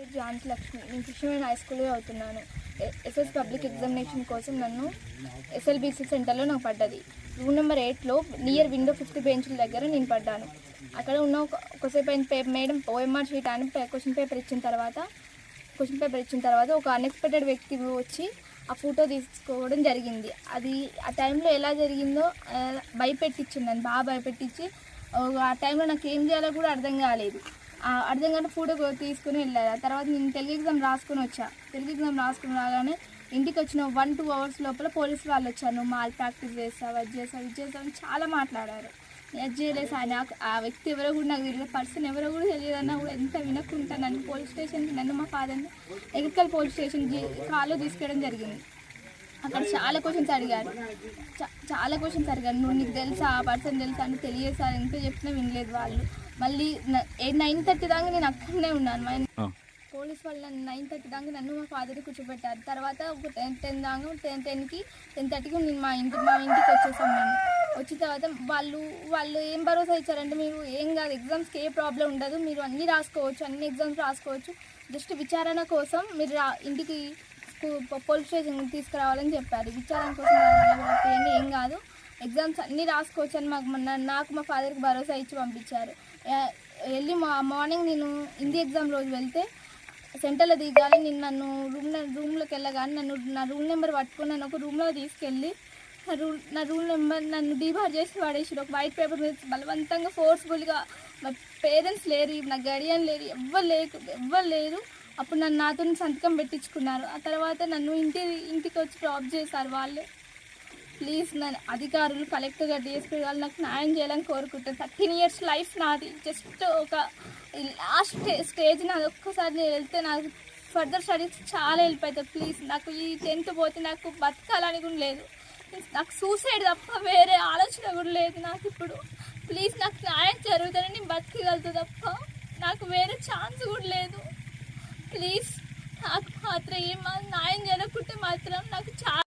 పేరు జాన్కి లక్ష్మి. నేను కృష్ణవేణి హై స్కూల్లో అవుతున్నాను. ఎస్ఎస్ పబ్లిక్ ఎగ్జామినేషన్ కోసం నన్ను ఎస్ఎల్బిసి సెంటర్లో నాకు పడ్డది. రూమ్ నెంబర్ 8లో నియర్ విండో 5th బెంచ్ల దగ్గర నేను పడ్డాను. అక్కడ ఉన్న ఒకసేపు అయిన మేడం ఓఎంఆర్ షీట్ అని క్వశ్చన్ పేపర్ ఇచ్చిన తర్వాత ఒక అన్ఎక్స్పెక్టెడ్ వ్యక్తి వచ్చి ఆ ఫోటో తీసుకోవడం జరిగింది. అది ఆ టైంలో ఎలా జరిగిందో భయపెట్టించింది, నన్ను బాగా భయపెట్టించి ఆ టైంలో నాకు ఏం చేయాలో కూడా అర్థం కాలేదు. అర్థం కాని ఫోటో తీసుకుని వెళ్ళారు. ఆ తర్వాత నేను తెలుగు ఎగ్జామ్ రాసుకుని రాగానే ఇంటికి వచ్చిన 1-2 అవర్స్ లోపల పోలీసు వాళ్ళు వచ్చారు. నువ్వు మాల్ ప్రాక్టీస్ చేస్తావు, అది చేస్తావు అని చాలా మాట్లాడారు. అది చేయలేదు సార్. నాకు ఆ వ్యక్తి ఎవరో కూడా నాకు తెలియదు, పర్సన్ ఎవరో కూడా తెలియదన్నా కూడా ఎంత వినకుండా నన్ను పోలీస్ స్టేషన్కి, నన్ను మా ఫాదర్ని ఎగర్కల్ పోలీస్ స్టేషన్కి కాల్లో తీసుకెళ్ళడం జరిగింది. అక్కడ చాలా క్వశ్చన్స్ అడిగారు. నువ్వు నీకు తెలుసా, ఆ పర్సన్ తెలుసా అని తెలియదు సార్. ఎంత చెప్పినా వినలేదు వాళ్ళు. మళ్ళీ 9:30 దాకా నేను అక్కడనే ఉన్నాను. పోలీస్ వాళ్ళు 9:30 దాకా నన్ను మా ఫాదర్ని కూర్చోబెట్టారు. తర్వాత ఒక 10 దాకా 10:30కి నేను మా ఇంటికి వచ్చేసాం. మేము వచ్చిన తర్వాత వాళ్ళు ఏం భరోసా ఇచ్చారంటే, మీరు ఏం కాదు, ఎగ్జామ్స్కి ఏ ప్రాబ్లం ఉండదు, మీరు అన్ని ఎగ్జామ్స్ రాసుకోవచ్చు, జస్ట్ విచారణ కోసం మీరు ఇంటికి పోలీస్ స్టేషన్ తీసుకురావాలని చెప్పారు. విచారణ కోసం ఏం కాదు, ఎగ్జామ్స్ అన్నీ రాసుకోవచ్చు అని నాకు మా ఫాదర్కి భరోసా ఇచ్చి పంపించారు. వెళ్ళి మార్నింగ్ నేను హిందీ ఎగ్జామ్ రోజు వెళ్తే సెంటర్లో దిగాలి. నేను రూమ్లోకి వెళ్ళగానే నా రూమ్ నెంబర్ పట్టుకుని నన్ను ఒక రూమ్లో తీసుకెళ్ళి నా రూమ్ నెంబర్ నన్ను డీబార్ చేసి పడేసారు. ఒక వైట్ పేపర్ మీద బలవంతంగా ఫోర్స్ఫుల్గా. నా పేరెంట్స్ లేరు, నా గడియన్ లేరు, ఎవ్వరు లేరు. అప్పుడు నాతో సంతకం పెట్టించుకున్నారు. ఆ తర్వాత నన్ను ఇంటికి వచ్చి డ్రాప్ చేశారు వాళ్ళే. ప్లీజ్ నన్ను అధికారులు, కలెక్టర్ గారు, డిఎస్పీ గారు నాకు న్యాయం చేయాలని కోరుకుంటాను. 13 years లైఫ్ నాది. జస్ట్ ఒక లాస్ట్ స్టేజ్ నాది. ఒక్కసారి నేను వెళ్తే నాకు ఫర్దర్ స్టడీస్ చాలా హెల్ప్ అవుతుంది. ప్లీజ్ నాకు ఈ 10th పోతే నాకు బతకాలని కూడా లేదు. నాకు సూసైడ్ తప్ప వేరే ఆలోచన కూడా లేదు నాకు ఇప్పుడు. ప్లీజ్ నాకు న్యాయం జరుగుతుందని నేను బతకగలుగుతా తప్ప నాకు వేరే ఛాన్స్ కూడా లేదు. ప్లీజ్ నాకు మాత్రం న్యాయం జరగకుంటే మాత్రం నాకు చాలా